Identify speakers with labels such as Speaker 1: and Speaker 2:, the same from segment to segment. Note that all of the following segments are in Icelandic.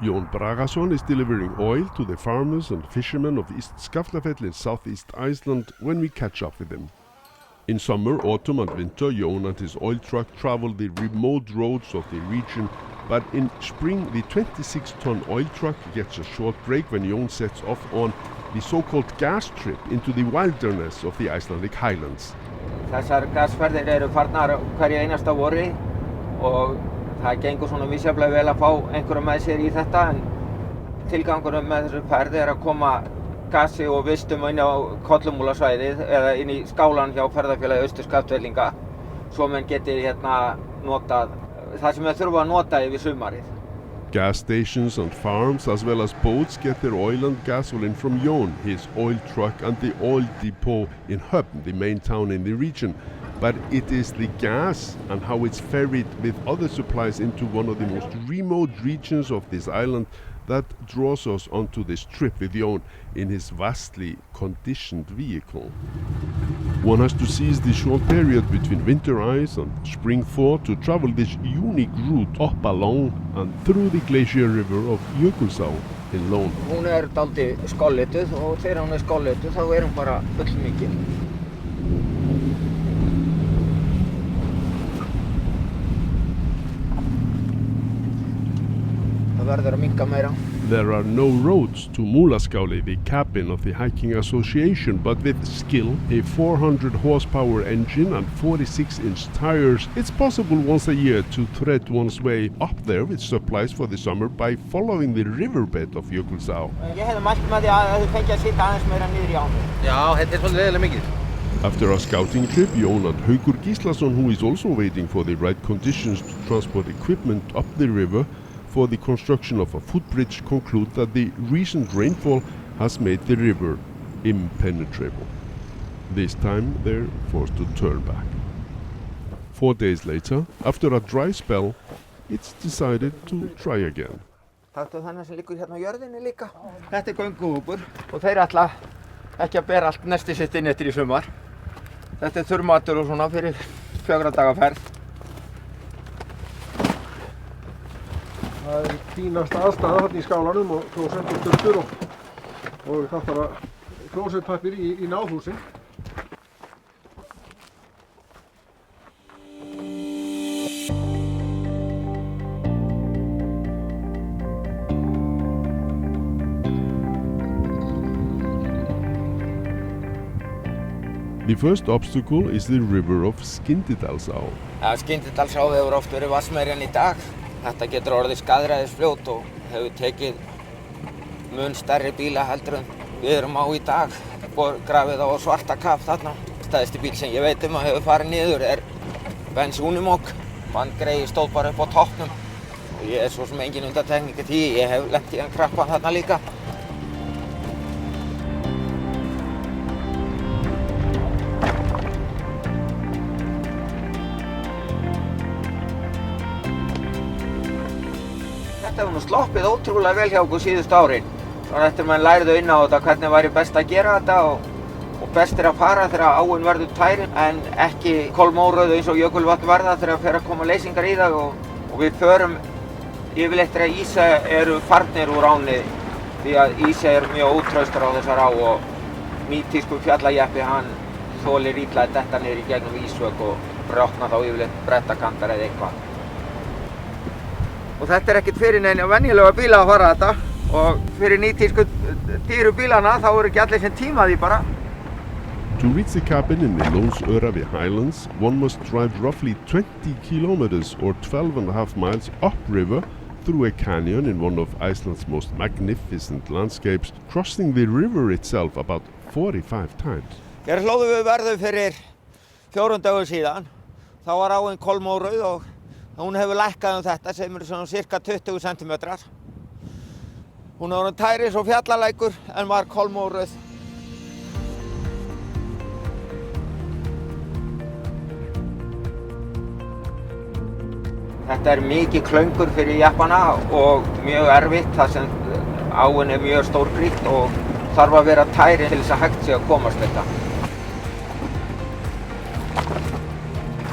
Speaker 1: Jón Bragason is delivering oil to the farmers and fishermen of East Skaftafelli in southeast Iceland when we catch up with him. In summer, autumn and winter, Jón and his oil truck travel the remote roads of the region, but in spring the 26-ton oil truck gets a short break when Jón sets off on the so-called gas trip into the wilderness of the Icelandic highlands.
Speaker 2: Þessar gasferðir eru farnar hverju einasta vori og það gengur svona misjafnlega vel að fá einhverja með sér í þetta, en tilgangurinn með þessu ferð er að koma gasi og vistum inn á Kollumúlasvæðið eða inn í skálan hjá ferðafélagi Austur-Skaftfellinga svo menn geti notað það sem þeir þurfa að nota yfir sumarið.
Speaker 1: Gas stations and farms as well as boats get their oil and gasoline from Jón, his oil truck and the oil depot in Höfn, the main town in the region. But it is the gas and how it's ferried with other supplies into one of the most remote regions of this island that draws us onto this trip with Jón in his vastly conditioned vehicle. One has to seize the short period between winter ice and spring thaw to travel this unique route up along and through the glacier river of Jökulsá in Lón.
Speaker 2: Hún dálítið skollituð og þegar hún skollituð þá hún bara fullmikil.
Speaker 1: There are no roads to Múlaskáli, the cabin of the hiking association, but with skill, a 400 horsepower engine and 46-inch tires, it's possible once a year to thread one's way up there with supplies for the summer by following the riverbed of Jökulsá.
Speaker 2: Ég hefði mælt með því að þú fengi að sitja aðeins meira niður í ánni. Já, þetta svolítið veðilega mikið.
Speaker 1: After our scouting trip, Jón and Haukur Gíslason, who is also waiting for the right conditions to transport equipment up the river for the construction of a footbridge, conclude that the recent rainfall has made the river impenetrable. This time they're forced to turn back. 4 days later, after a dry spell, it's decided to try again.
Speaker 2: Taktu þennan sem liggur hérna á jörðinni líka. Þetta gönguhópur og þeir ætla ekki að bera allt nesti sitt inn eftir í sumar. Þetta þurrmatur og svona fyrir 4 daga ferð.
Speaker 3: Það fínasta aðstaða þarna í skálanum og klósett og sturtur og það þarf klósettpappír í náðhúsin.
Speaker 1: The first obstacle is the river of Skindidalsá.
Speaker 2: Skindidalsá hefur oft verið vatnsmeiri en í dag. Þetta getur orðið skaðræðisfljót og hefur tekið mun stærri bíla heldur en við erum á í dag. Grafið á svarta kaf þarna. Stærsti bíl sem ég veit að hefur farið niður Benz Unimog. Bandgreiði stóð bara upp á toppnum. Og ég svo sem engin undantekning í því, ég hef lent í krappan þarna líka. Þetta hefur sloppið ótrúlega vel hjá okkur síðustu árin. Svona eftir mann lærðu inn á þetta hvernig væri best að gera þetta og best að fara þegar áin verður tærin en ekki kolmórauð eins og jökulvatn verða þegar fer að koma leysingar í það og við förum yfirleitt þegar ísa eru farnir úr ánni því að ísa mjög ótraustur á þessar á og nýtískur fjallajeppi hann þolir illa að detta niður í gegnum ísvögg og brotna þá yfirleitt brettakantar eða eitthvað. Og þetta ekkert fyrir neina venjulega bíla að fara þetta og fyrir nýtísku dýru bílana þá eru ekki allir sem tíma því bara.
Speaker 1: To reach the cabin in the Lónsöræfi Highlands, one must drive roughly 20 kilometers or 12.5 miles upriver through a canyon in one of Iceland's most magnificent landscapes, crossing the river itself about 45 times.
Speaker 2: Hér hlóðum við verðu fyrir 4 dögum síðan. Þá var áin kolmórauð og hún hefur lækkað þetta sem svona cirka 20 centimetrar. Hún er orðin tæri eins og fjallalækur en var kolmórauð. Þetta mikið klöngur fyrir jeppana og mjög erfitt þar sem áin mjög stórgrýtt og þarf að vera tæri til þess að hægt sé að komast þetta.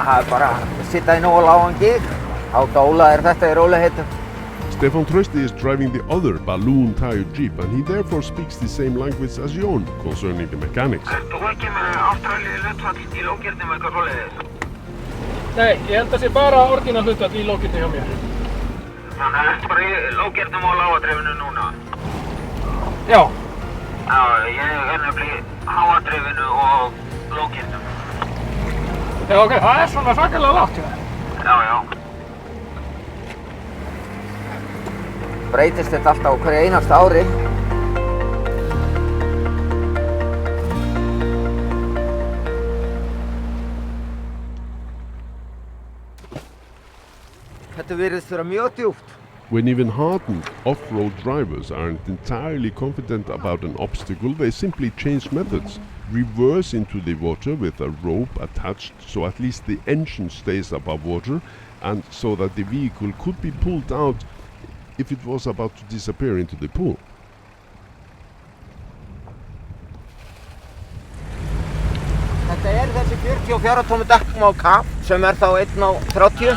Speaker 2: Það bara að sitja í nógu lágan gíg. Á Dála þetta í rólegheitum.
Speaker 1: Stefán Trausti is driving the other balloon-tired jeep and he therefore speaks the same language as Jón concerning the mechanics.
Speaker 2: Þú ekki með Ástralíu hlutfall í lókirnum eitthvað svoleiðis?
Speaker 3: Nei, ég held að sé bara orginal hlutfall í lókirni hjá mér.
Speaker 2: Þannig að ertu bara í lókirnum og lágadrifinu núna?
Speaker 3: Já.
Speaker 2: Já, ég nefnilega í háadrifinu og lókirnum.
Speaker 3: Já, ok, það svona svakalega lágt hjá þér.
Speaker 2: Já. Breytist þetta alltaf á hverju einasta ári. Þetta virðist vera mjög djúpt.
Speaker 1: When even hardened off-road drivers aren't entirely confident about an obstacle, they simply change methods. Reverse into the water with a rope attached so at least the engine stays above water and so that the vehicle could be pulled out if it was about to disappear into the pool.
Speaker 2: Þetta þessi 44 tómu dekkum á kaf sem þá 1.30.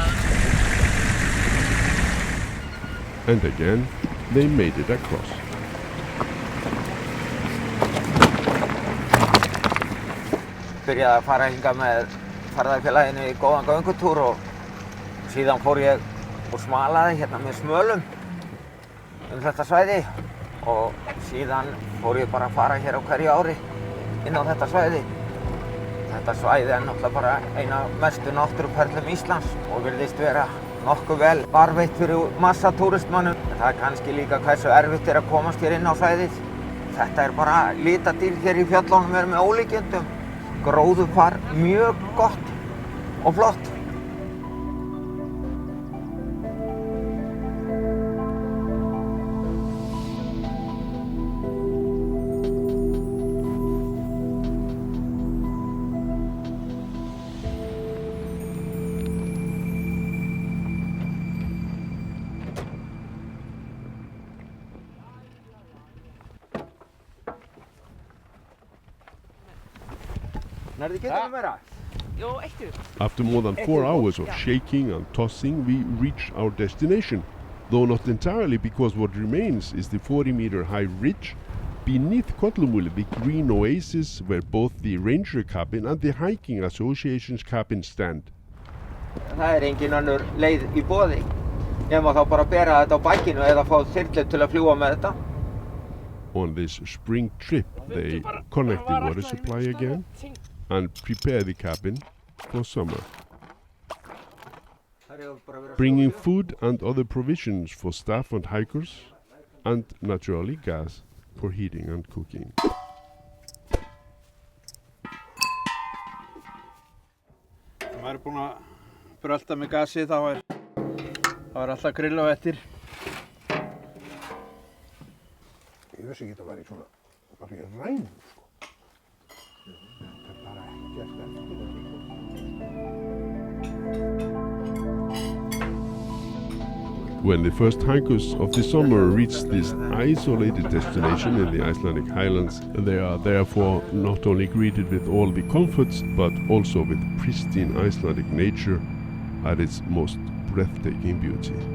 Speaker 1: And again, they made it across.
Speaker 2: Byrjaði að fara hingað með ferðafélaginu í góðan göngutúr og síðan fór ég og smalaði hérna með smölum þetta svæði og síðan fór ég bara að fara hér á hverju ári inn á þetta svæði. Þetta svæði náttúrulega bara eina mestu náttúruperlum Íslands og virðist vera nokkuð vel varðveitt fyrir massatúristmönnum. Það kannski líka hversu erfitt að komast hér inn á svæðið. Þetta bara litadýr hér í fjöllunum með ólíkindum. Gróðurfar mjög gott og flott.
Speaker 1: After more than 4 hours of shaking and tossing, we reach our destination, though not entirely because what remains is the 40-meter-high ridge beneath Kollumúli, the green oasis where both the ranger cabin and the hiking association's cabin stand.
Speaker 2: Það engin önnur leið í boði. Nema þá bara bera þetta á bakkinu eða fá þyrlu til að fljúga með þetta.
Speaker 1: On this spring trip, they connect the water supply again and prepare the cabin for summer. Bringing food and other provisions for staff and hikers, and naturally gas for heating and cooking.
Speaker 4: Maður búinn að brölta með gasið, þá alltaf grill á eftir.
Speaker 3: Ég vissi ekki að það væri svona, bara í rænum, sko. Þetta bara ekkert eftir þetta.
Speaker 1: When the first hikers of the summer reach this isolated destination in the Icelandic highlands, they are therefore not only greeted with all the comforts, but also with pristine Icelandic nature at its most breathtaking beauty.